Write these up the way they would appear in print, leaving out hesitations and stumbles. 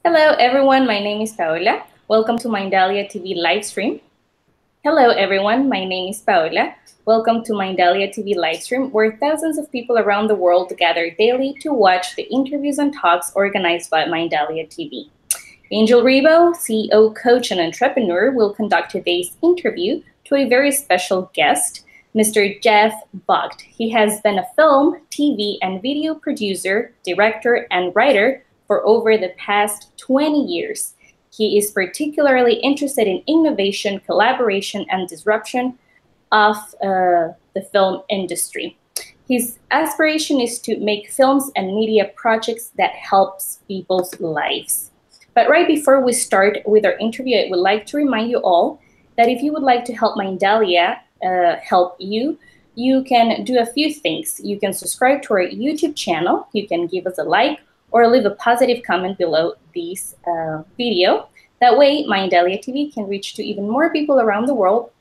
Hello everyone, my name is Paola. Welcome to Mindalia TV live stream. Hello everyone, my name is Paola. Welcome to Mindalia TV live stream, where thousands of people around the world gather daily to watch the interviews and talks organized by Mindalia TV. Angel Rebo, CEO, coach, and entrepreneur, will conduct today's interview to a very special guest, Mr. Jeff Vogt. He has been a film, TV, and video producer, director, and writer for over the past 20 years. He is particularly interested in innovation, collaboration, and disruption of the film industry. His aspiration is to make films and media projects that helps people's lives. But right before we start with our interview, I would like to remind you all that if you would like to help Mindalia help you, you can do a few things. You can subscribe to our YouTube channel, you can give us a like, or leave a positive comment below this video. That way, Mindalia TV can reach to even more people around the world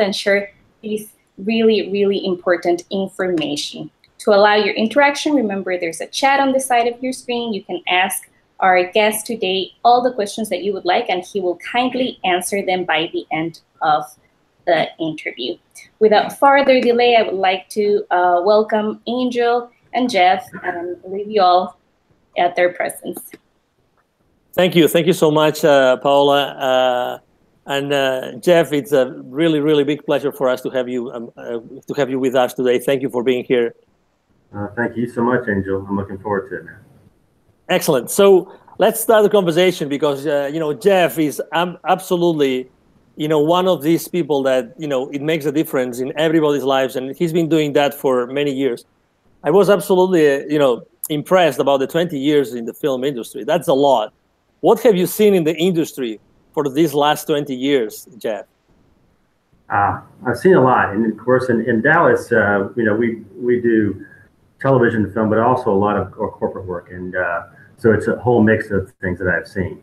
and share this really important information. To allow your interaction, remember there's a chat on the side of your screen. You can ask our guest today all the questions that you would like, and he will kindly answer them by the end of the interview. Without further delay, I would like to welcome Angel and Jeff and leave you all at their presence. Thank you so much, Paola, and Jeff. It's a really big pleasure for us to have you with us today. Thank you for being here. Thank you so much, Angel. I'm looking forward to it, man. Excellent. So let's start the conversation because Jeff is absolutely one of these people that it makes a difference in everybody's lives, and he's been doing that for many years. I was absolutely impressed about the 20 years in the film industry. That's a lot. What have you seen in the industry for these last 20 years, Jeff? I've seen a lot, and of course, in Dallas, we do television, film, but also a lot of corporate work, and so it's a whole mix of things that I've seen.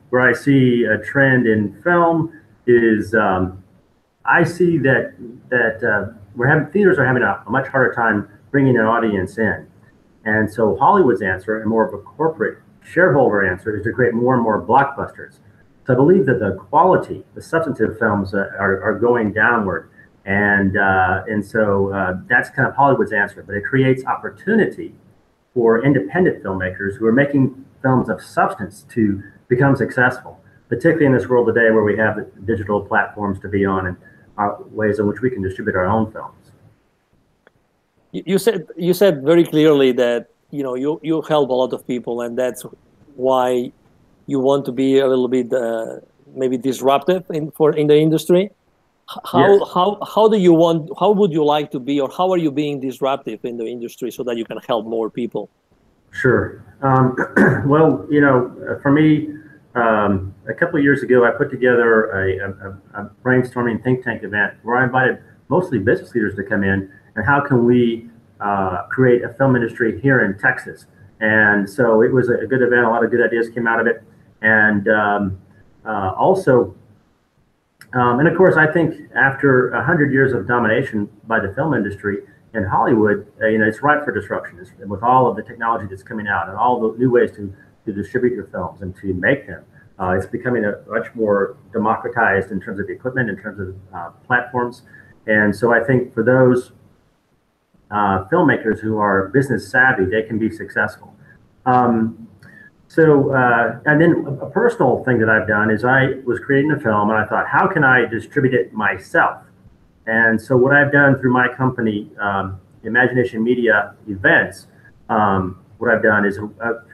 Where I see a trend in film is I see that theaters are having a much harder time bringing an audience in. And so Hollywood's answer, and more of a corporate shareholder answer, is to create more and more blockbusters. So I believe that the quality, the substantive films are going downward. And so that's kind of Hollywood's answer. But it creates opportunity for independent filmmakers who are making films of substance to become successful, particularly in this world today where we have the digital platforms to be on and ways in which we can distribute our own films. You said very clearly that you help a lot of people, and that's why you want to be a little bit maybe disruptive in the industry. How would you like to be, or how are you being disruptive in the industry so that you can help more people? Sure. Well, for me, a couple of years ago, I put together a brainstorming think tank event where I invited mostly business leaders to come in, and how can we create a film industry here in Texas. And so it was a good event. A lot of good ideas came out of it. And and of course, I think after 100 years of domination by the film industry in Hollywood, it's ripe for disruption. With all of the technology that's coming out and all the new ways to distribute your films and to make them, it's becoming a much more democratized in terms of the equipment, in terms of platforms. And so I think for those filmmakers who are business savvy, they can be successful. And then a personal thing that I've done is I was creating a film, and I thought, how can I distribute it myself? And so what I've done through my company, Imagination Media Events, what I've done is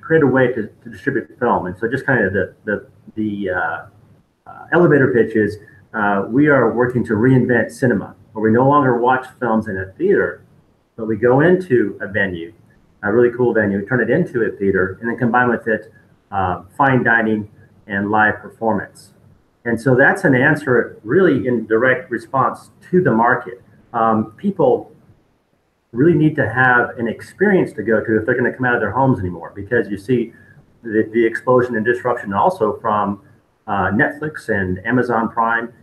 create a way to distribute film. And so just kind of the elevator pitch is we are working to reinvent cinema, where we no longer watch films in a theater, but we go into a venue, a really cool venue, turn it into a theater, and then combine with it fine dining and live performance. And so that's an answer really in direct response to the market. People really need to have an experience to go to if they're going to come out of their homes anymore, because you see the explosion and disruption also from Netflix and Amazon Prime.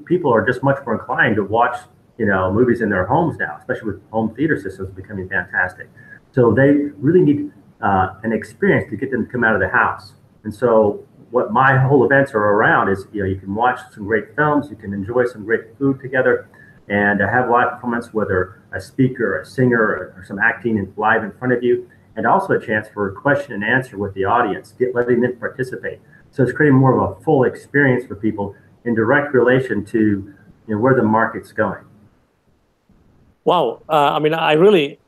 People are just much more inclined to watch movies in their homes now, especially with home theater systems becoming fantastic. So they really need an experience to get them to come out of the house. And so what my whole events are around is, you can watch some great films, you can enjoy some great food together, and have live performance, whether a speaker, a singer, or some acting live in front of you, and also a chance for question and answer with the audience, letting them participate. So it's creating more of a full experience for people in direct relation to where the market's going. Wow. I mean, I really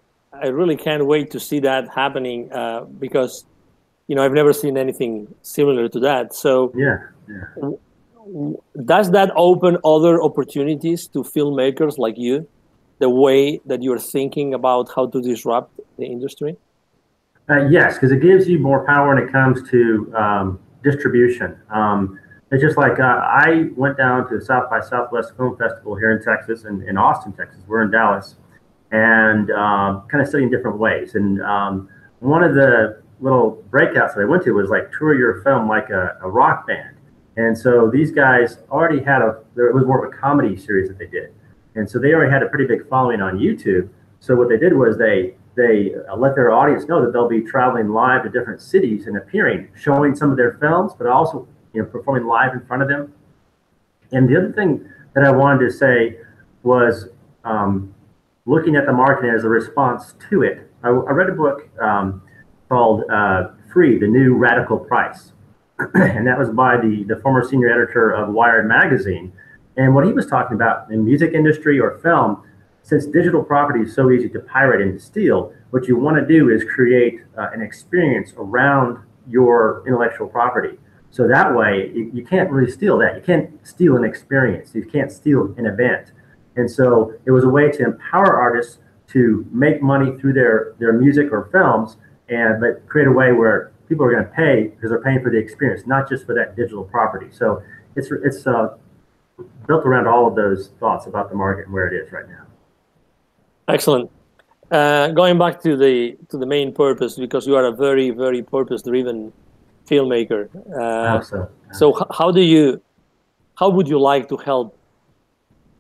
can't wait to see that happening because, I've never seen anything similar to that. So yeah. Does that open other opportunities to filmmakers like you, the way that you're thinking about how to disrupt the industry? Yes, because it gives you more power when it comes to distribution. It's just like I went down to the South by Southwest Film Festival here in Texas, and in Austin, Texas. We're in Dallas, and kind of studying different ways. And one of the little breakouts that I went to was like tour your film like a rock band. And so these guys already had it was more of a comedy series that they did. And so they already had a pretty big following on YouTube. So what they did was they let their audience know that they'll be traveling live to different cities and appearing, showing some of their films, but also performing live in front of them. And the other thing that I wanted to say was looking at the marketing as a response to it. I read a book called Free, the New Radical Price. And that was by the former senior editor of Wired magazine. And what he was talking about in music industry or film, since digital property is so easy to pirate and to steal, what you want to do is create an experience around your intellectual property. So that way, you can't really steal that. You can't steal an experience. You can't steal an event. And so it was a way to empower artists to make money through their music or films, but create a way where people are going to pay because they're paying for the experience, not just for that digital property. So it's built around all of those thoughts about the market and where it is right now. Excellent. Going back to the main purpose, because you are a very, very purpose-driven filmmaker. So how would you like to help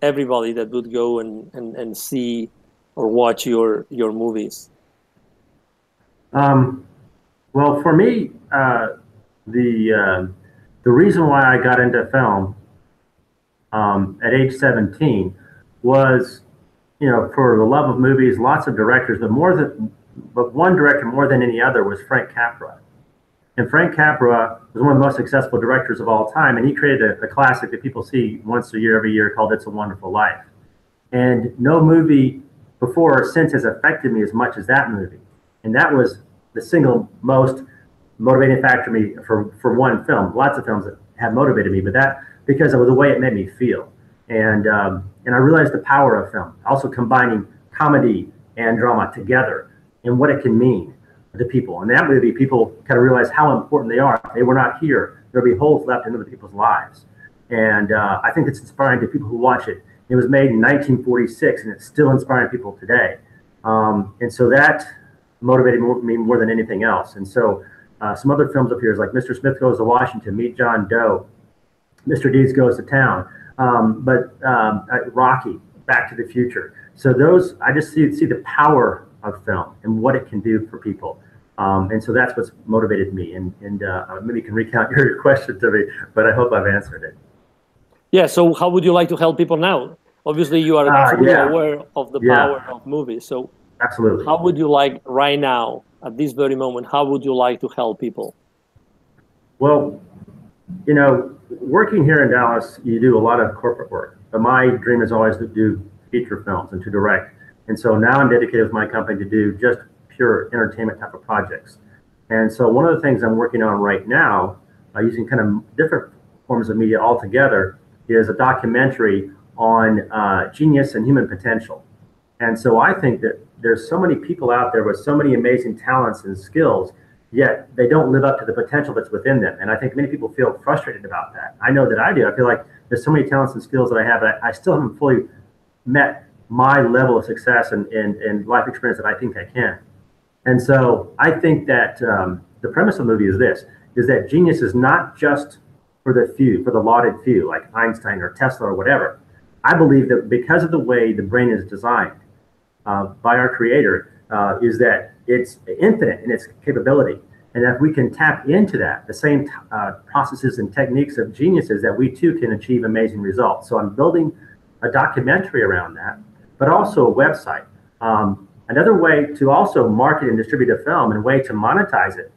everybody that would go and see or watch your movies? Well, for me, the reason why I got into film at age 17 was, for the love of movies, lots of directors, but one director more than any other was Frank Capra. And Frank Capra was one of the most successful directors of all time, and he created a classic that people see once a year, every year, called It's a Wonderful Life. And no movie before or since has affected me as much as that movie. And that was the single most motivating factor to me for one film. Lots of films that have motivated me, but that because of the way it made me feel. And I realized the power of film, also combining comedy and drama together and what it can mean to people. In that movie, people kind of realized how important they are. They were not here. There'll be holes left in other people's lives. And I think it's inspiring to people who watch it. It was made in 1946, and it's still inspiring people today. And so that motivated me more than anything else. And so some other films up here is like Mr. Smith Goes to Washington, Meet John Doe, Mr. Deeds Goes to Town, but Rocky, Back to the Future. So those, I just see the power of film and what it can do for people. And so that's what's motivated me. And maybe you can recount your question to me, but I hope I've answered it. Yeah, so how would you like to help people now? Obviously, you are fully aware of the power of movies. So absolutely. How would you like right now, at this very moment, how would you like to help people? Well, working here in Dallas, you do a lot of corporate work. But my dream is always to do feature films and to direct. And so now I'm dedicated with my company to do just pure entertainment type of projects. And so one of the things I'm working on right now, using kind of different forms of media altogether, is a documentary on genius and human potential. And so I think that there's so many people out there with so many amazing talents and skills, yet they don't live up to the potential that's within them. And I think many people feel frustrated about that. I know that I do. I feel like there's so many talents and skills that I have, but I still haven't fully met my level of success and life experience that I think I can. And so I think that the premise of the movie is this, is that genius is not just for the few, for the lauded few, like Einstein or Tesla or whatever. I believe that because of the way the brain is designed by our creator, is that it's infinite in its capability. And if we can tap into that, the same processes and techniques of geniuses, that we too can achieve amazing results. So I'm building a documentary around that, but also a website. Another way to also market and distribute a film and a way to monetize it,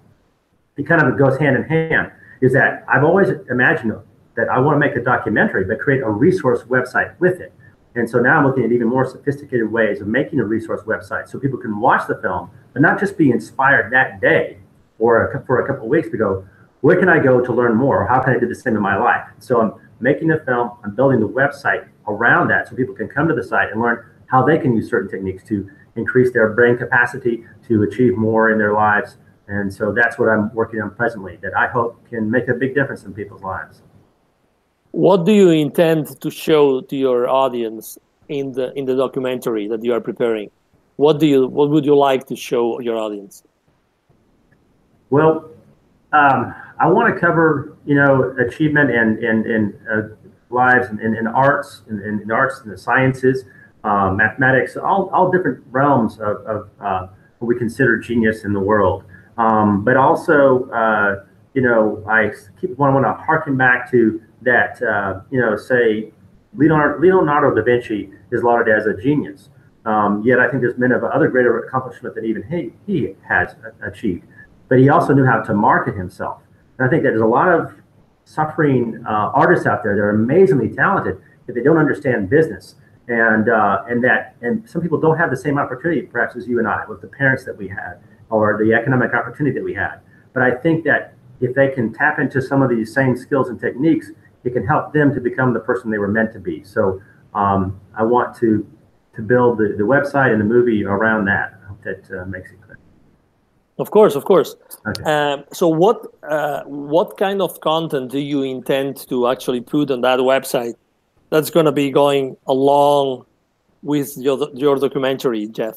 it kind of goes hand in hand, is that I've always imagined that I want to make a documentary, but create a resource website with it. And so now I'm looking at even more sophisticated ways of making a resource website so people can watch the film, but not just be inspired that day or for a couple of weeks to go, where can I go to learn more? Or how can I do the same in my life? So I'm making a film, I'm building the website around that so people can come to the site and learn how they can use certain techniques to increase their brain capacity, to achieve more in their lives. And so that's what I'm working on presently, that I hope can make a big difference in people's lives. What do you intend to show to your audience in the documentary that you are preparing? What would you like to show your audience? Well, I want to cover, achievement and lives in arts, in arts and the sciences, mathematics, all different realms of what we consider genius in the world. But also, I want to harken back to that, say Leonardo da Vinci is lauded as a genius. Yet I think there's many of other greater accomplishment that even he has achieved. But he also knew how to market himself. And I think that there's a lot of suffering artists out there that are amazingly talented, but they don't understand business. And some people don't have the same opportunity, perhaps, as you and I, with the parents that we had, or the economic opportunity that we had. But I think that if they can tap into some of these same skills and techniques, it can help them to become the person they were meant to be. So I want to build the website and the movie around that. I hope that makes it clear. Of course. Okay. So what kind of content do you intend to actually put on that website that's going to be going along with your documentary, Jeff?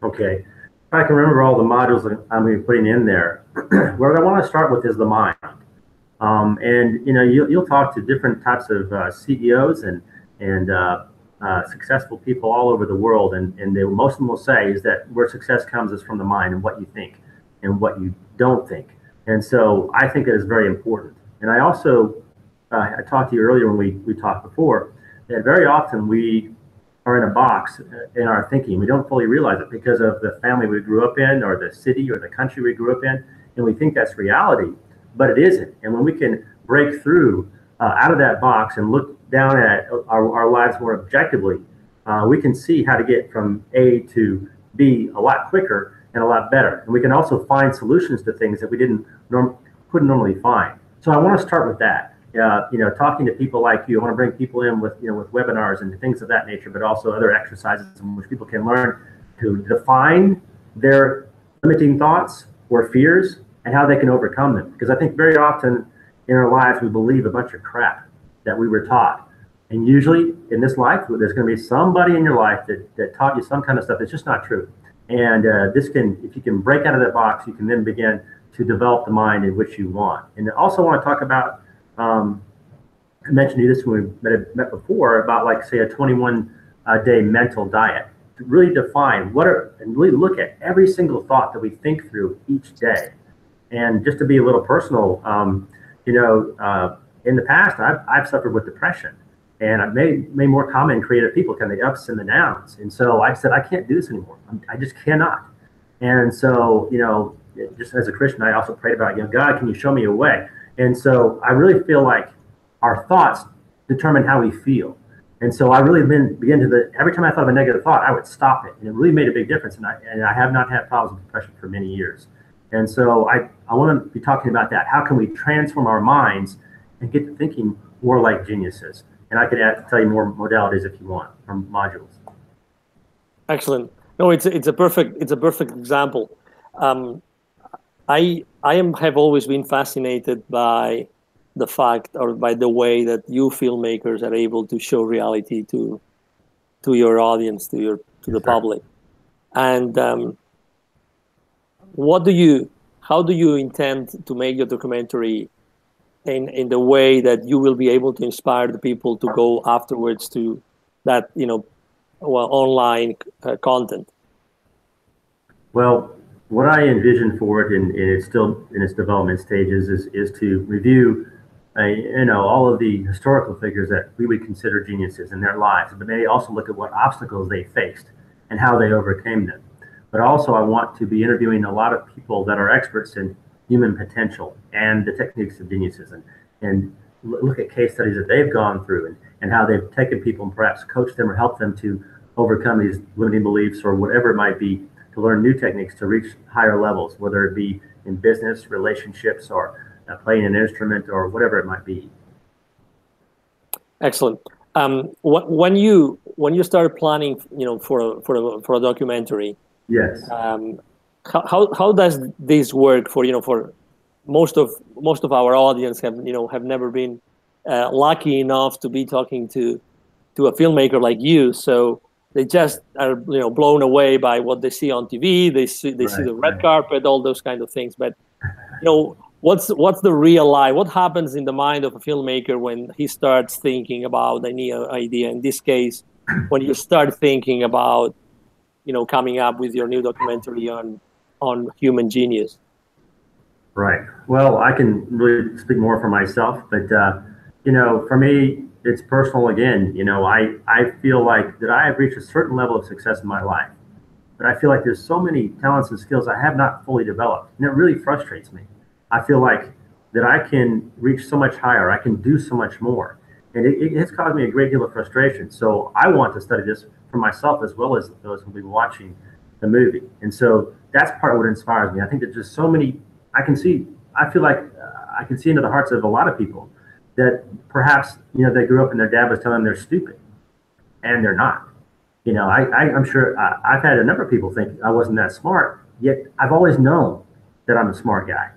Okay. If I can remember all the modules that I'm going to be putting in there, what I want to start with is the mind. And you'll talk to different types of CEOs and successful people all over the world, and most of them will say is that where success comes is from the mind and what you think and what you don't think. And so I think it is very important. And I also I talked to you earlier when we talked before that very often we are in a box in our thinking. We don't fully realize it because of the family we grew up in, or the city or the country we grew up in, and we think that's reality, but it isn't. And when we can break through out of that box and look down at our lives more objectively, we can see how to get from A to B a lot quicker and a lot better. And we can also find solutions to things that we couldn't normally find. So I want to start with that. Talking to people like you. I want to bring people in with webinars and things of that nature, but also other exercises in which people can learn to define their limiting thoughts or fears and how they can overcome them. Because I think very often in our lives we believe a bunch of crap that we were taught. And usually in this life, there's going to be somebody in your life that taught you some kind of stuff that's just not true. And if you can break out of that box, you can then begin to develop the mind in which you want. And I also want to talk about, I mentioned to you this when we met before, about like, say, a 21-day mental diet to really define and really look at every single thought that we think through each day. And just to be a little personal, in the past, I've suffered with depression, and I've made more common creative people, kind of the ups and the downs. And so I said, I can't do this anymore. I just cannot. And so, just as a Christian, I also prayed about, God, can you show me a way? And so I really feel like our thoughts determine how we feel. And so I really every time I thought of a negative thought, I would stop it. And it really made a big difference. And I have not had problems with depression for many years. And so I want to be talking about that. How can we transform our minds and get to thinking more like geniuses? And I could tell you more modalities if you want, or modules. Excellent. No, it's a perfect example. I have always been fascinated by the fact, or by the way that you filmmakers are able to show reality to your audience, to the public. And how do you intend to make your documentary in the way that you will be able to inspire the people to go afterwards to that online content? Well, What I envision for it, and it's still in its development stages, is to review, all of the historical figures that we would consider geniuses in their lives, but maybe also look at what obstacles they faced and how they overcame them. But also, I want to be interviewing a lot of people that are experts in human potential and the techniques of geniuses, and look at case studies that they've gone through, and how they've taken people and perhaps coached them or helped them to overcome these limiting beliefs or whatever it might be, to learn new techniques to reach higher levels, whether it be in business, relationships, or playing an instrument, or whatever it might be. Excellent. When you started planning, for a documentary, Yes. How does this work for most of our audience have never been lucky enough to be talking to a filmmaker like you, so they just are blown away by what they see on TV. They see the red carpet, all those kind of things. But what's the real life? What happens in the mind of a filmmaker when he starts thinking about a new idea? In this case, when you start thinking about coming up with your new documentary on human genius. Right. Well, I can really speak more for myself, but for me, it's personal again. I feel like that I have reached a certain level of success in my life, but I feel like there's so many talents and skills I have not fully developed, and it really frustrates me. I feel like that I can reach so much higher, I can do so much more, and it has caused me a great deal of frustration. So I want to study this for myself as well as those who will be watching the movie, and so that's part of what inspires me. I think that just so many, I feel like I can see into the hearts of a lot of people that perhaps they grew up and their dad was telling them they're stupid, and they're not. I'm sure I've had a number of people think I wasn't that smart, yet I've always known that I'm a smart guy,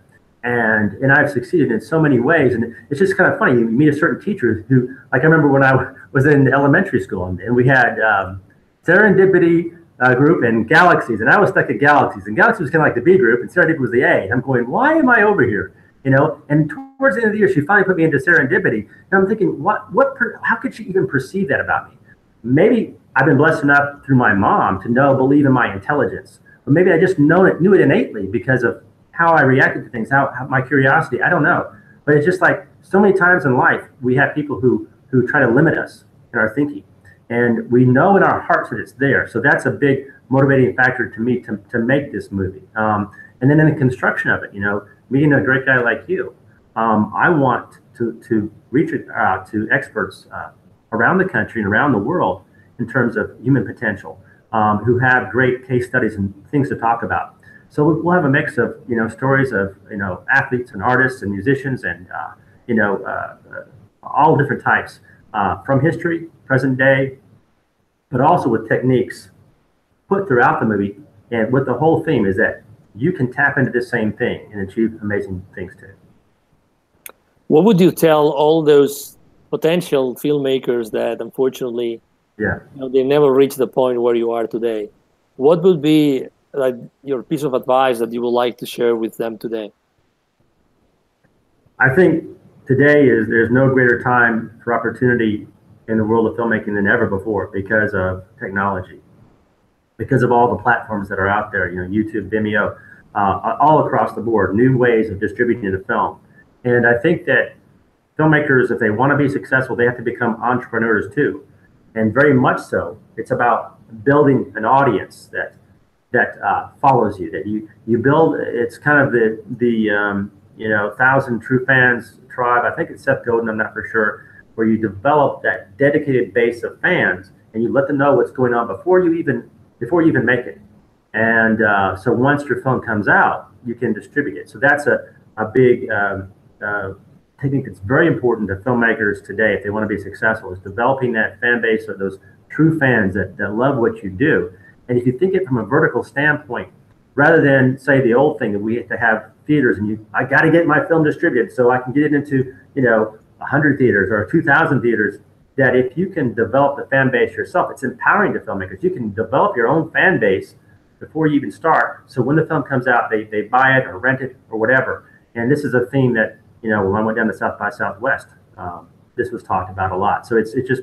and I've succeeded in so many ways. And it's just kind of funny. You meet a certain teacher who, like, I remember when I was in elementary school, and we had serendipity group and galaxies, and I was stuck at galaxies, and galaxies was kind of like the B group, and serendipity was the A. And I'm going, why am I over here? And towards the end of the year, she finally put me into serendipity, and I'm thinking, how could she even perceive that about me? Maybe I've been blessed enough through my mom to believe in my intelligence, but maybe I just knew it innately because of how I reacted to things, how my curiosity. I don't know, but it's just like so many times in life we have people who try to limit us in our thinking, and we know in our hearts that it's there. So that's a big motivating factor to me to make this movie. And then in the construction of it, meeting a great guy like you, I want to reach out to experts around the country and around the world in terms of human potential, who have great case studies and things to talk about. So we'll have a mix of stories of athletes and artists and musicians and all different types from history, present day, but also with techniques put throughout the movie. And what the whole theme is that you can tap into the same thing and achieve amazing things too. What would you tell all those potential filmmakers that unfortunately, they never reach the point where you are today? What would be your piece of advice that you would like to share with them today? I think today there's no greater time for opportunity in the world of filmmaking than ever before because of technology, because of all the platforms that are out there, YouTube, Vimeo, all across the board, new ways of distributing the film. And I think that filmmakers, if they want to be successful, they have to become entrepreneurs too. And very much so, it's about building an audience that follows you, that you build. It's kind of the 1,000 true fans tribe. I think it's Seth Godin, I'm not for sure, where you develop that dedicated base of fans and you let them know what's going on before you even make it. And so once your film comes out, you can distribute it. So that's a big technique that's very important to filmmakers today if they want to be successful, is developing that fan base of those true fans that love what you do. And if you think it from a vertical standpoint, rather than say the old thing that we have to have theaters and I got to get my film distributed so I can get it into 100 theaters or 2,000 theaters, that if you can develop the fan base yourself, it's empowering to filmmakers. You can develop your own fan base before you even start. So when the film comes out, they buy it or rent it or whatever. And this is a theme that, when I went down to South by Southwest, this was talked about a lot. So it's just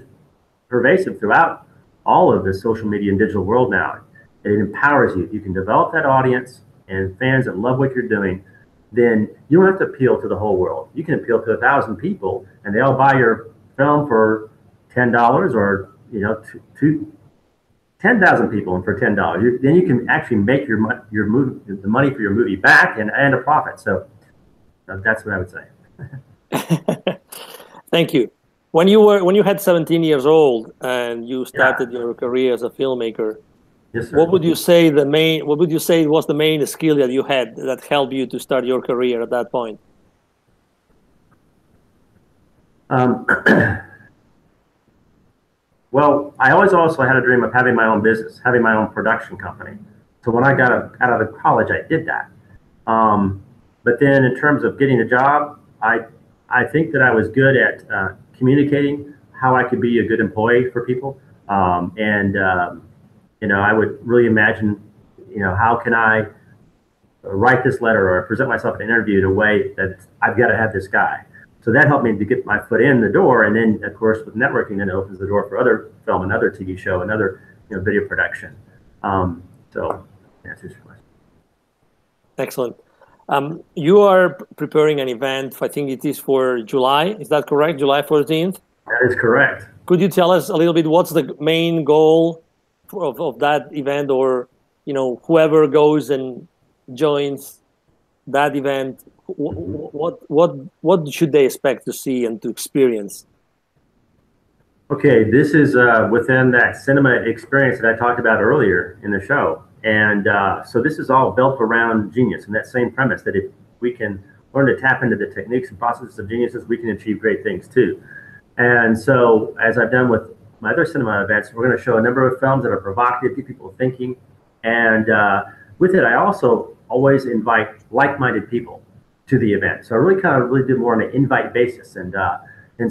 pervasive throughout all of the social media and digital world now. It empowers you. You can develop that audience and fans that love what you're doing, then you don't have to appeal to the whole world. You can appeal to 1,000 people, and they all buy your film for $10, or 10,000 people and for $10. Then you can actually make the money for your movie back and a profit. So that's what I would say. Thank you. When you had 17 years old and you started your career as a filmmaker, yes, sir. what would you say was the main skill that you had that helped you to start your career at that point? Well, I always also had a dream of having my own business, having my own production company. So when I got out of college, I did that. But then in terms of getting a job, I think that I was good at communicating how I could be a good employee for people. I would really imagine, how can I write this letter or present myself in an interview in a way that I've got to have this guy. So that helped me to get my foot in the door. And then, of course, with networking, then it opens the door for other film, another TV show, another video production. So that's your question. Excellent. You are preparing an event, I think it is for July. Is that correct? July 14th? That is correct. Could you tell us a little bit what's the main goal of that event, or whoever goes and joins that event, what should they expect to see and to experience? Okay, this is within that cinema experience that I talked about earlier in the show. And so this is all built around genius and that same premise that if we can learn to tap into the techniques and processes of geniuses, we can achieve great things too. And so as I've done with my other cinema events, we're going to show a number of films that are provocative, get people thinking. And with it, I also always invite like-minded people to the event. So I really do more on an invite basis. And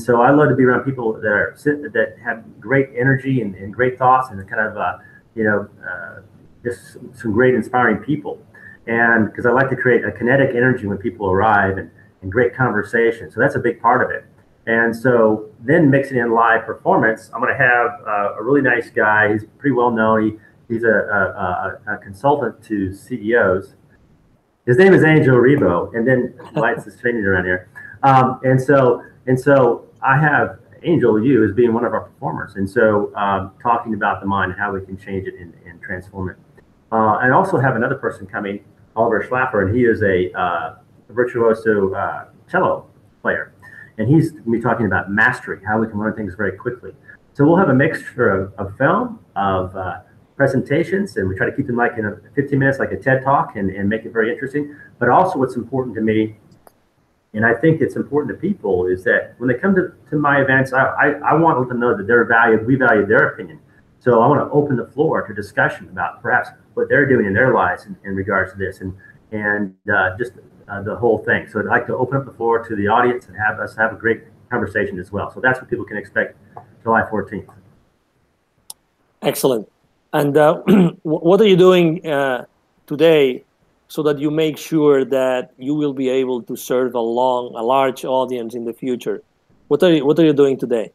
so I love to be around people that have great energy and great thoughts and kind of, just some great inspiring people. And because I like to create a kinetic energy when people arrive and great conversation. So that's a big part of it. And so then mixing in live performance, I'm going to have a really nice guy. He's pretty well known. He's a consultant to CEOs. His name is Angel Rebo, and then lights is training around here. And so I have Angel Yu as being one of our performers. And so talking about the mind and how we can change it and transform it. I also have another person coming, Oliver Schlaffer, and he is a virtuoso cello player. And he's going to be talking about mastery, how we can learn things very quickly. So we'll have a mixture of film, of presentations, and we try to keep them like in 15 minutes, like a TED Talk, and make it very interesting. But also what's important to me, and I think it's important to people, is that when they come to my events, I want them to know that we value their opinion. So I want to open the floor to discussion about perhaps what they're doing in their lives in regards to this, and just the whole thing. So I'd like to open up the floor to the audience and have us have a great conversation as well. So that's what people can expect July 14th. Excellent. And what are you doing today so that you make sure that you will be able to serve a large audience in the future? What are you doing today?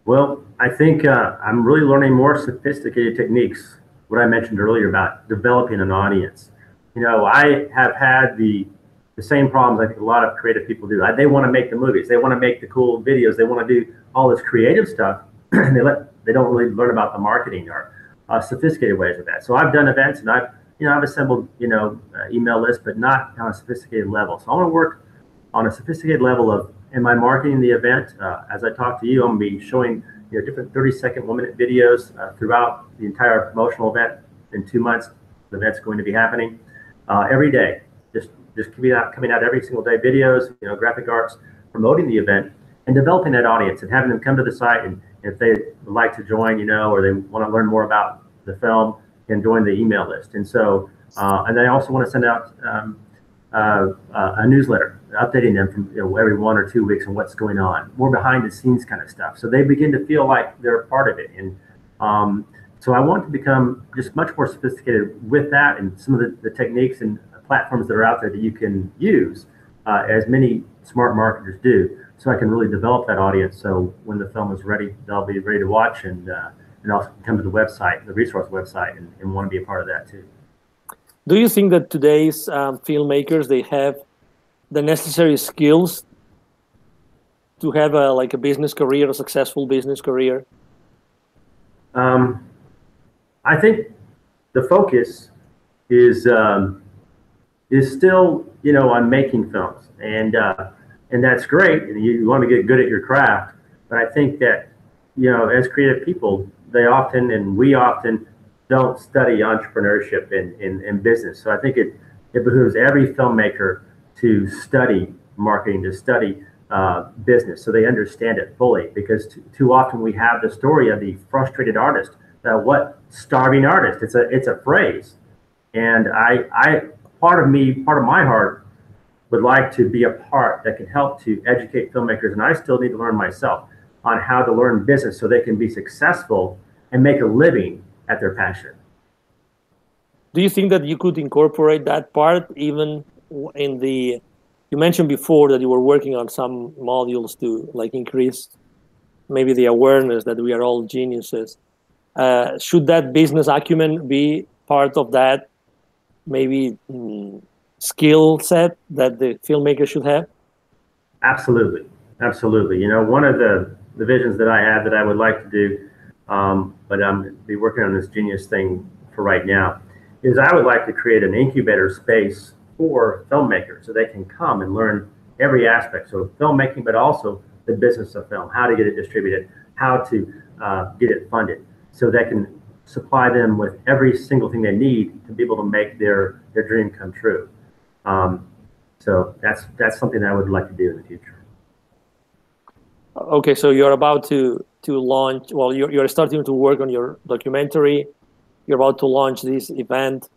Well, I think I'm really learning more sophisticated techniques, what I mentioned earlier about developing an audience. I have had the same problems I think a lot of creative people do. They want to make the movies. They want to make the cool videos. They want to do all this creative stuff. And they don't really learn about the marketing or sophisticated ways of that. So I've done events and I've assembled, email lists, but not on a sophisticated level. So I want to work on a sophisticated level of, am I marketing the event? As I talk to you, I'm going to be showing different 30-second, 1-minute videos throughout the entire promotional event. In 2 months, the event's going to be happening every day. Just coming out every single day, videos, graphic arts, promoting the event and developing that audience and having them come to the site. And if they would like to join, or they want to learn more about the film, can join the email list. And so, and I also want to send out a newsletter, updating them from every 1 or 2 weeks on what's going on, more behind the scenes kind of stuff. So they begin to feel like they're a part of it. And so I want to become just much more sophisticated with that and some of the techniques and platforms that are out there that you can use, as many smart marketers do, so I can really develop that audience. So when the film is ready, they'll be ready to watch and also come to the website, the resource website, and want to be a part of that too. Do you think that today's filmmakers, they have the necessary skills to have a business career, a successful business career? I think the focus is still, on making films, and that's great. And you want to get good at your craft, but I think that, as creative people, we often don't study entrepreneurship in business. So I think it behooves every filmmaker to study marketing, to study business, so they understand it fully. Because too often we have the story of the frustrated artist. What starving artist? It's a phrase, and part of my heart would like to be a part that can help to educate filmmakers, and I still need to learn myself on how to learn business so they can be successful and make a living at their passion. Do you think that you could incorporate that part even in the? You mentioned before that you were working on some modules to increase maybe the awareness that we are all geniuses. Should that business acumen be part of that maybe skill set that the filmmaker should have? Absolutely. One of the visions that I have that I would like to do, but I'm be working on this genius thing for right now, is I would like to create an incubator space for filmmakers so they can come and learn every aspect. So filmmaking, but also the business of film, how to get it distributed, how to get it funded, so they can supply them with every single thing they need to be able to make their dream come true. So that's something that I would like to do in the future. Okay, so you're about to launch. Well, you're starting to work on your documentary. You're about to launch this event.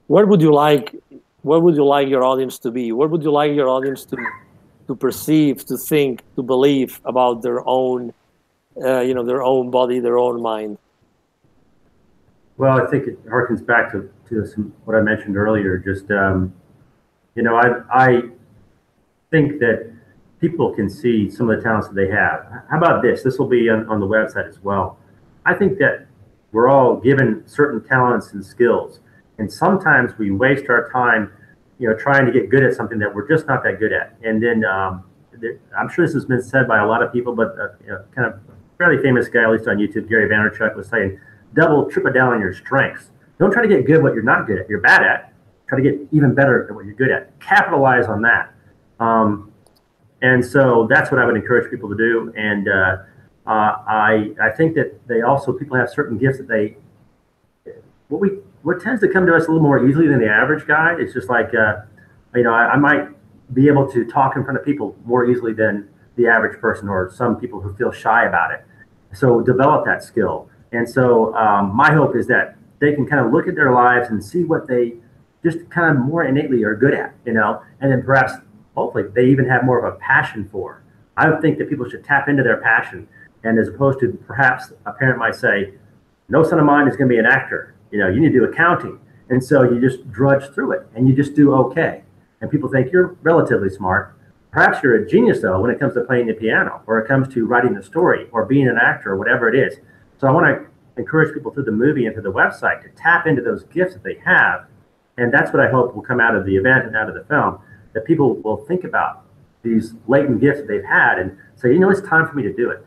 What would you like your audience to be? What would you like your audience to perceive, to think, to believe about their own, their own body, their own mind? Well, I think it harkens back to what I mentioned earlier. Just I think that people can see some of the talents that they have. How about this? This will be on the website as well. I think that we're all given certain talents and skills, and sometimes we waste our time, trying to get good at something that we're just not that good at. And then I'm sure this has been said by a lot of people, but kind of fairly famous guy, at least on YouTube, Gary Vaynerchuk, was saying, triple down on your strengths. Don't try to get good at what you're not good at, you're bad at. Try to get even better at what you're good at. Capitalize on that. And so that's what I would encourage people to do. And I think that people have certain gifts that what tends to come to us a little more easily than the average guy. It's just like, I might be able to talk in front of people more easily than the average person, or some people who feel shy about it. So develop that skill. And so my hope is that they can kind of look at their lives and see what they just kind of more innately are good at, and then perhaps, hopefully, they even have more of a passion for. I would think that people should tap into their passion, and as opposed to perhaps a parent might say, no son of mine is going to be an actor. You need to do accounting. And so you just drudge through it and you just do okay. And people think you're relatively smart. Perhaps you're a genius, though, when it comes to playing the piano, or it comes to writing the story, or being an actor, or whatever it is. So I want to encourage people through the movie and through the website to tap into those gifts that they have. And that's what I hope will come out of the event and out of the film, that people will think about these latent gifts that they've had and say, it's time for me to do it.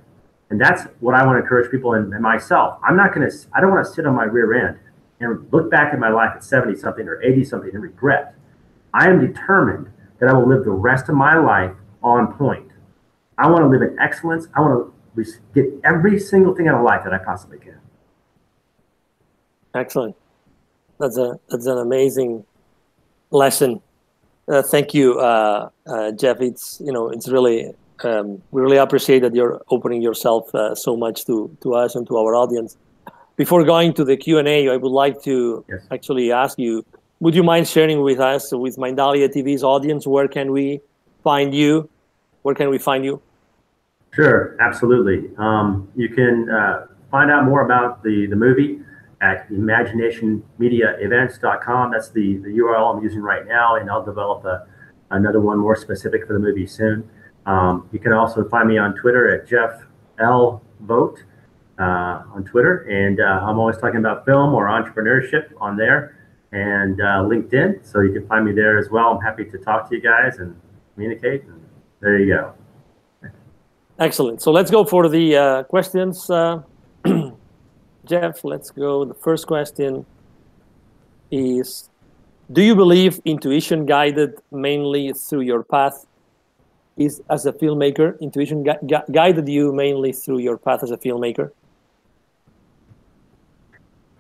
And that's what I want to encourage people and myself. I don't want to sit on my rear end and look back at my life at 70 something or 80 something and regret. I am determined that I will live the rest of my life on point. I want to live in excellence. I want to get every single thing out of life that I possibly can. Excellent. That's an amazing lesson. Thank you, Jeff. It's really we really appreciate that you're opening yourself so much to us and to our audience. Before going to the Q&A, I would like to actually ask you, would you mind sharing with us, with Mindalia TV's audience, where can we find you? Where can we find you? Sure, absolutely. You can find out more about the movie at imaginationmediaevents.com. That's the URL I'm using right now, and I'll develop another one more specific for the movie soon. You can also find me on Twitter at Jeff L. Vogt. on Twitter, and I'm always talking about film or entrepreneurship on there, and LinkedIn. So you can find me there as well. I'm happy to talk to you guys and communicate. And there you go. Excellent. So let's go for the questions. Jeff, let's go. The first question is, do you believe intuition guided mainly through your path is as a filmmaker? Intuition guided you mainly through your path as a filmmaker?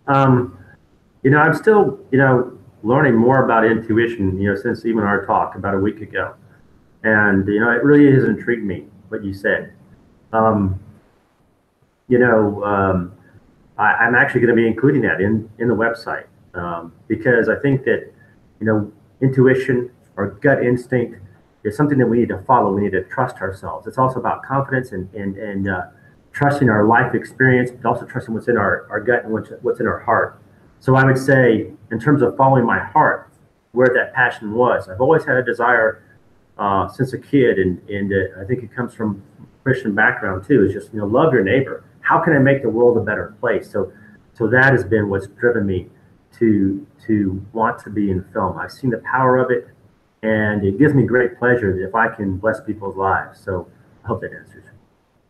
I'm still, learning more about intuition, since even our talk about a week ago. And, it really has intrigued me, what you said. I'm actually going to be including that in the website because I think that, intuition or gut instinct is something that we need to follow. We need to trust ourselves. It's also about confidence and trusting our life experience, but also trusting what's in our gut and what's in our heart. So I would say, in terms of following my heart, where that passion was, I've always had a desire since a kid, and I think it comes from Christian background too. Is just love your neighbor. How can I make the world a better place? So that has been what's driven me to want to be in film. I've seen the power of it, and it gives me great pleasure if I can bless people's lives. So I hope that answers.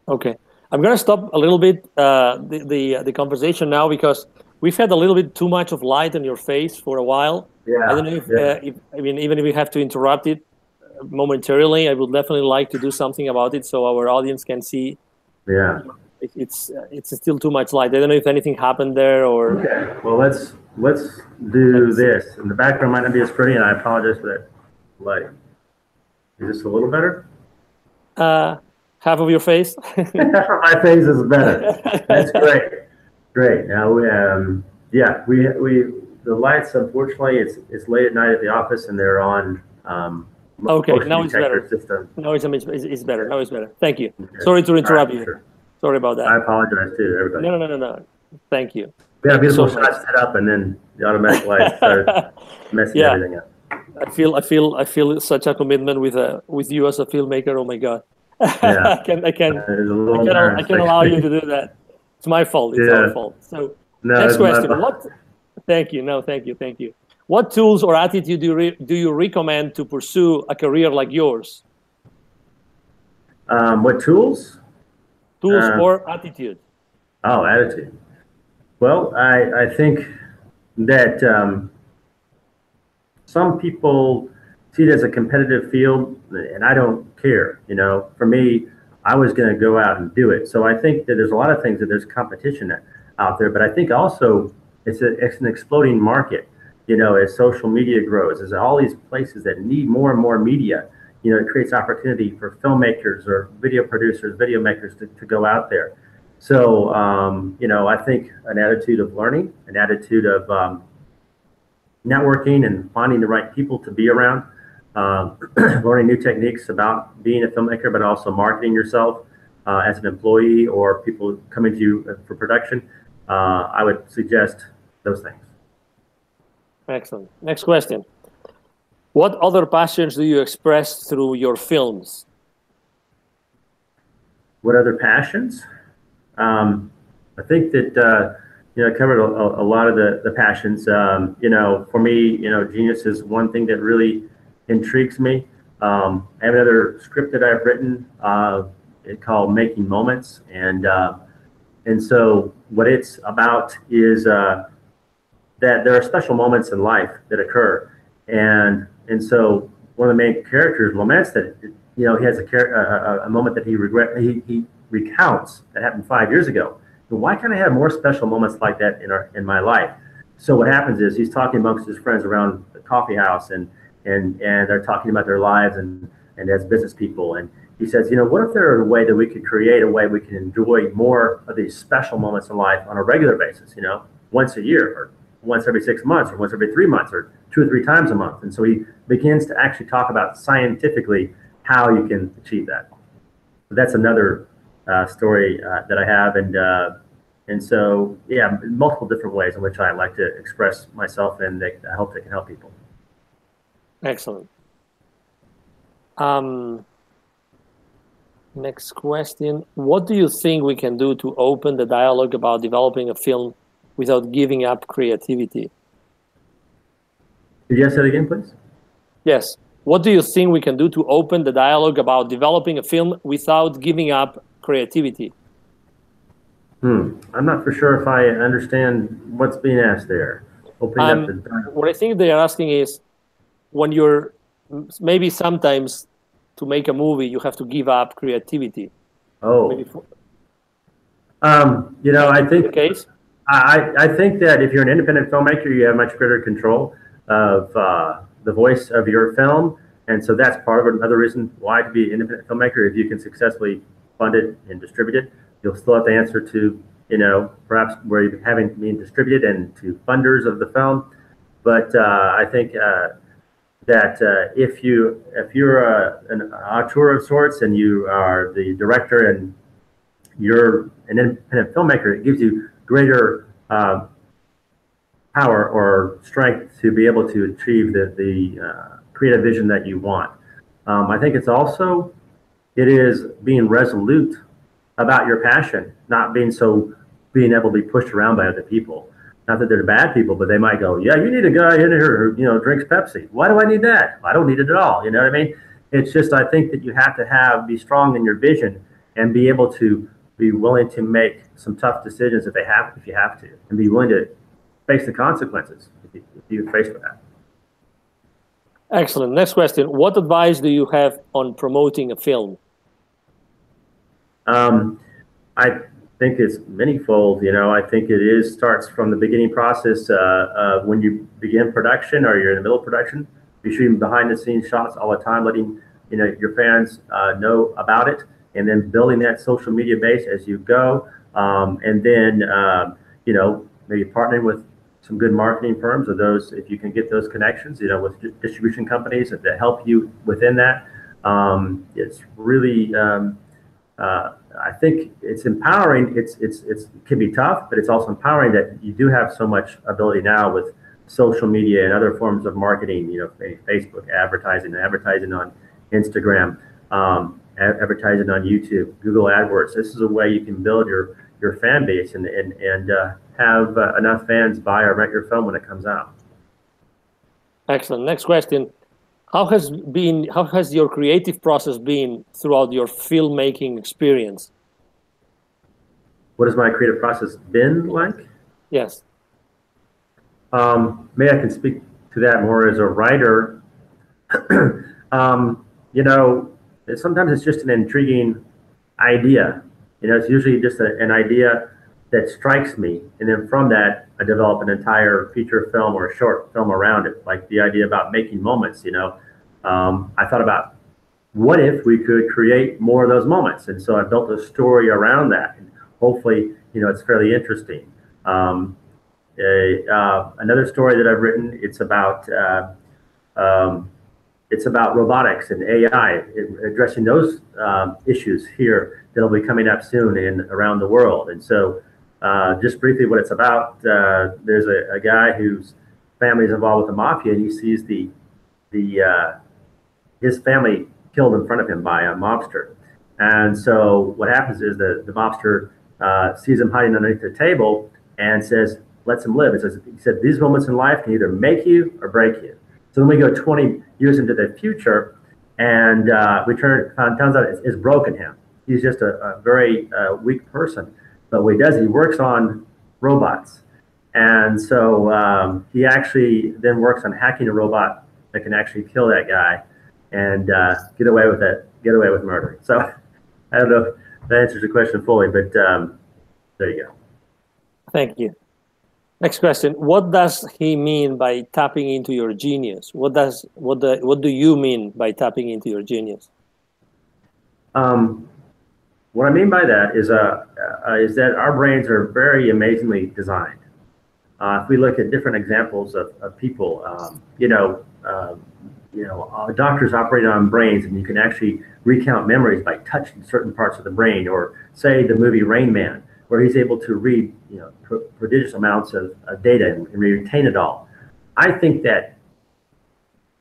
Okay, I'm going to stop a little bit the conversation now because we've had a little bit too much of light on your face for a while. Yeah. I don't know if even if we have to interrupt it momentarily, I would definitely like to do something about it so our audience can see. Yeah. It's still too much light. I don't know if anything happened there or. Okay. Well, let's do this. And the background might not be as pretty, and I apologize for that light. Is this a little better? Half of your face. Half of my face is better. That's great. Great. Now we the lights. Unfortunately, it's late at night at the office, and they're on. Okay, now it's better. System. Now it's better. Now it's better. Thank you. Okay. Sorry to interrupt you. Sure. Sorry about that. I apologize too, everybody. No. Thank you. We had a beautiful shot set up, and then the automatic lights started messing everything up. I feel such a commitment with you as a filmmaker. Oh my God. Yeah. I can allow you to do that. It's my fault. It's our fault. So next question. Thank you. No, thank you. What tools or attitude do you recommend to pursue a career like yours? What tools? Tools or attitude? Oh, attitude. Well, I think that some people see it as a competitive field, and I don't care. For me, I was going to go out and do it. So I think that there's a lot of things that there's competition out there, but I think also it's an exploding market. As social media grows, as all these places that need more and more media, it creates opportunity for filmmakers or video producers, video makers to go out there. So, I think an attitude of learning, an attitude of networking and finding the right people to be around, learning new techniques about being a filmmaker, but also marketing yourself as an employee or people coming to you for production. I would suggest those things. Excellent. Next question. What other passions do you express through your films? What other passions? I think that I covered a lot of the passions. For me, genius is one thing that really intrigues me. I have another script that I've written called Making Moments, and so what it's about is that there are special moments in life that occur, and so one of the main characters laments that he has a moment that he recounts that happened 5 years ago. And why can't I have more special moments like that in my life? So what happens is he's talking amongst his friends around the coffee house, and they're talking about their lives and as business people, and he says, what if there were a way that we could create a way we can enjoy more of these special moments in life on a regular basis, once a year or once every 6 months or once every 3 months or 2 or 3 times a month. And so he begins to actually talk about scientifically how you can achieve that. So that's another story that I have. And so, multiple different ways in which I like to express myself, and I hope they can help people. Excellent. Next question. What do you think we can do to open the dialogue about developing a film without giving up creativity? Could you ask that again, please? Yes. What do you think we can do to open the dialogue about developing a film without giving up creativity? I'm not for sure if I understand what's being asked there. Opening up what I think they are asking is, when you're maybe sometimes to make a movie, you have to give up creativity. Oh, you know, I think case. I think that if you're an independent filmmaker, you have much greater control of the voice of your film, and so that's part of another reason why to be an independent filmmaker. If you can successfully fund it and distribute it, you'll still have to answer to, you know, perhaps where you're having been distributed and to funders of the film. But I think that if you're an auteur of sorts and you are the director and you're an independent filmmaker, it gives you greater power or strength to be able to achieve the creative vision that you want. I think it is being resolute about your passion, not being able to be pushed around by other people. Not that they're bad people, but they might go, yeah, you need a guy in here who, you know, drinks Pepsi. Why do I need that? I don't need it at all. You know what I mean? It's just, I think that you have to be strong in your vision and be able to be willing to make some tough decisions if you have to, and be willing to face the consequences if you're faced with that. Excellent. Next question. What advice do you have on promoting a film? I think it's manyfold. You know, I think it starts from the beginning process when you begin production or you're in the middle of production. Be shooting behind the scenes shots all the time, letting your fans know about it, and then building that social media base as you go, and then maybe partnering with some good marketing firms, or those, if you can get those connections, with distribution companies that help you within that. It's really I think it's empowering. It can be tough, but it's also empowering that you do have so much ability now with social media and other forms of marketing. Facebook advertising on Instagram, advertising on YouTube, Google AdWords. This is a way you can build your fan base and have enough fans buy or rent your film when it comes out. Excellent. Next question. How has your creative process been throughout your filmmaking experience? What has my creative process been like? Yes. Maybe I can speak to that more as a writer. Sometimes it's just an intriguing idea. It's usually just an idea that strikes me, and then from that I develop an entire feature film or a short film around it. Like the idea about making moments. I thought about, what if we could create more of those moments? And so I built a story around that, and hopefully it's fairly interesting. Another story that I've written, it's about robotics and AI, addressing those issues here that'll be coming up soon and around the world. And so just briefly what it's about, there's a guy whose family is involved with the mafia, and he sees his family killed in front of him by a mobster. And so what happens is the mobster sees him hiding underneath the table and lets him live. He said, these moments in life can either make you or break you. So then we go 20 years into the future, and turns out it's broken him. He's just a very weak person. But what he does, he works on robots. And so he actually then works on hacking a robot that can actually kill that guy and get away with murder. So I don't know if that answers your question fully, but there you go. Thank you. Next question. What does he mean by tapping into your genius? What do you mean by tapping into your genius? What I mean by that is that our brains are very amazingly designed. If we look at different examples of people, doctors operate on brains, and you can actually recount memories by touching certain parts of the brain, or say the movie Rain Man, where he's able to read prodigious amounts of data and retain it all. I think that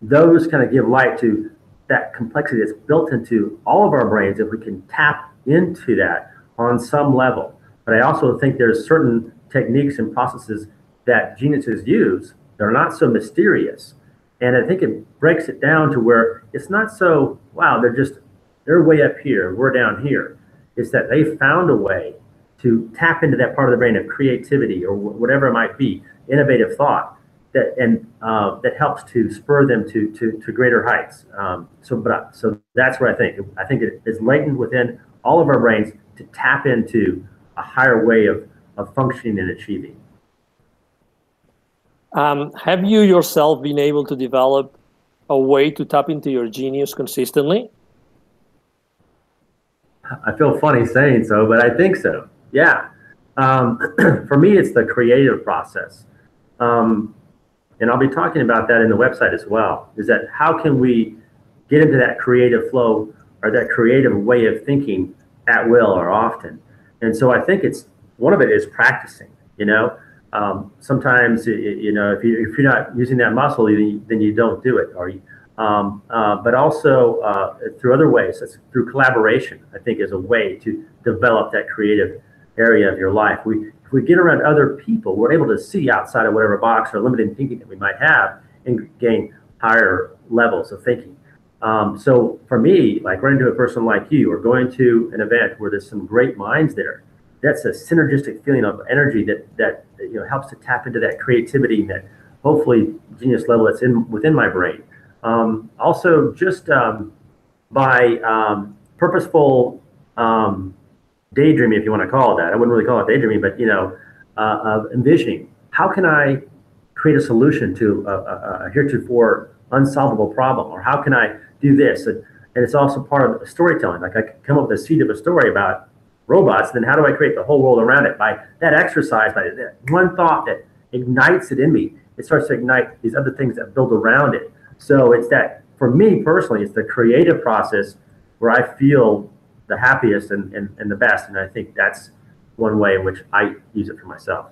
those kind of give light to that complexity that's built into all of our brains if we can tap into that on some level. But I also think there's certain techniques and processes that geniuses use that are not so mysterious. And I think it breaks it down to where it's not so, wow, they're way up here, we're down here. It's that they found a way to tap into that part of the brain of creativity or whatever it might be, innovative thought, that helps to spur them to greater heights. So that's what I think. I think it is latent within all of our brains to tap into a higher way of functioning and achieving. Have you yourself been able to develop a way to tap into your genius consistently? I feel funny saying so, but I think so. Yeah. For me, it's the creative process. And I'll be talking about that in the website as well, is that how can we get into that creative flow or that creative way of thinking at will or often? And so I think one of it is practicing, sometimes, if you're not using that muscle, then you don't do it. But also through other ways, that's through collaboration, I think is a way to develop that creative area of your life. If we get around other people, we're able to see outside of whatever box or limited thinking that we might have and gain higher levels of thinking. So for me, like running into a person like you or going to an event where there's some great minds there, that's a synergistic feeling of energy that helps to tap into that creativity, that hopefully genius level that's within my brain. Also, just by purposeful daydreaming, if you want to call it that. I wouldn't really call it daydreaming, but envisioning. How can I create a solution to a heretofore unsolvable problem, or how can I do this? And it's also part of storytelling. Like I can come up with a seed of a story about robots, then how do I create the whole world around it? By that exercise, by that one thought that ignites it in me, it starts to ignite these other things that build around it. So it's that, for me personally, it's the creative process where I feel the happiest and the best. And I think that's one way in which I use it for myself.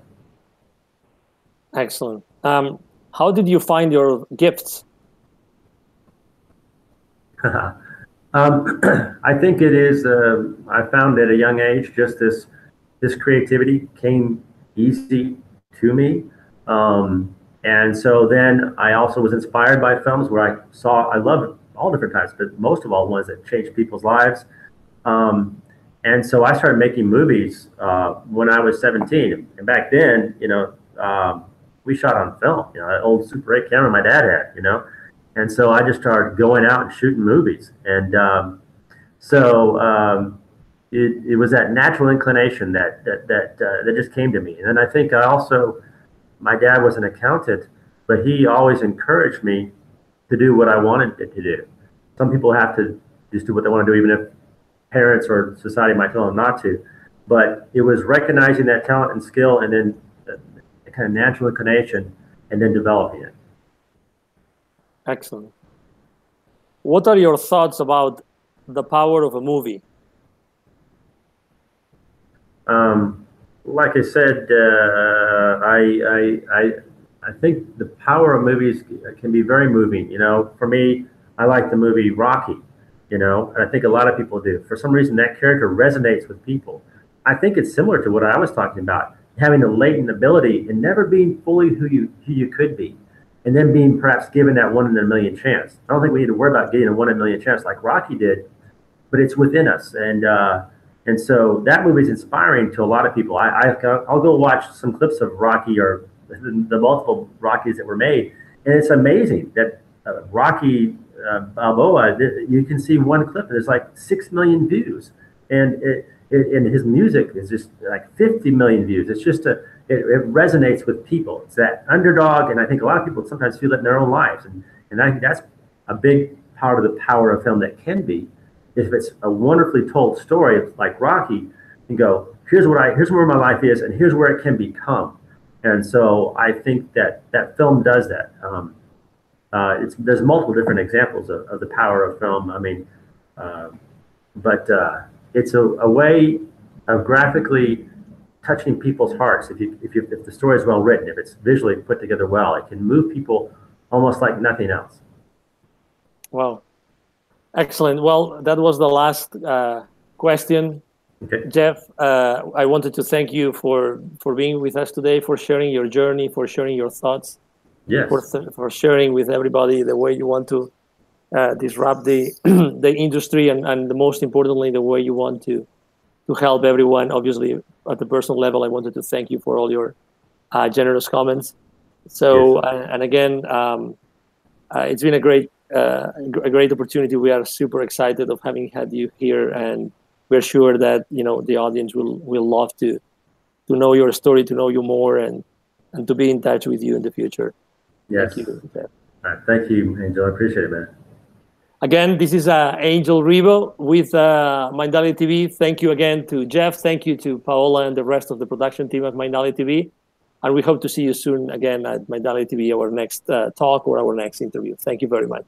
Excellent. How did you find your gifts? I think it is, I found at a young age, just this creativity came easy to me. And so then I also was inspired by films where I loved all different types, but most of all ones that changed people's lives. And so I started making movies when I was 17. And back then, we shot on film, an old Super 8 camera my dad had, And so I just started going out and shooting movies. And it was that natural inclination that just came to me. And then I think my dad was an accountant, but he always encouraged me to do what I wanted to do. Some people have to just do what they want to do, even if parents or society might tell them not to. But it was recognizing that talent and skill, and then a kind of natural inclination, and then developing it. Excellent. What are your thoughts about the power of a movie? Like I said, I think the power of movies can be very moving. For me, I like the movie Rocky, and I think a lot of people do. For some reason, that character resonates with people. I think it's similar to what I was talking about, having a latent ability and never being fully who you could be, and then being perhaps given that 1 in a million chance. I don't think we need to worry about getting a 1 in a million chance like Rocky did, but it's within us. And so that movie is inspiring to a lot of people. I'll go watch some clips of Rocky or the multiple Rockies that were made, and it's amazing that Rocky Balboa, you can see one clip and there's like 6 million views, and his music is just like 50 million views. It's just it resonates with people. It's that underdog, and I think a lot of people sometimes feel it in their own lives, and I think that's a big part of the power of film that can be. If it's a wonderfully told story like Rocky, you go, here's where my life is, and here's where it can become. And so I think that film does that. There's multiple different examples of the power of film. I mean, but it's a way of graphically touching people's hearts. If the story is well written, if it's visually put together well, it can move people almost like nothing else. Wow. Excellent. Well, that was the last question. Okay. Jeff, I wanted to thank you for being with us today, for sharing your journey, for sharing your thoughts, Yes. for sharing with everybody the way you want to disrupt the the industry, and most importantly, the way you want to help everyone. Obviously, at the personal level, I wanted to thank you for all your generous comments. So, yes. And again, it's been a great opportunity. We are super excited of having had you here, and we're sure that the audience will love to know your story, to know you more, and to be in touch with you in the future. Yes. Thank you. Thank you, Angel. I appreciate it, man. Again, this is Angel Rivo with Mindalia TV. Thank you again to Jeff. Thank you to Paola and the rest of the production team at Mindalia TV. And we hope to see you soon again at Mindalia TV, our next talk or our next interview. Thank you very much.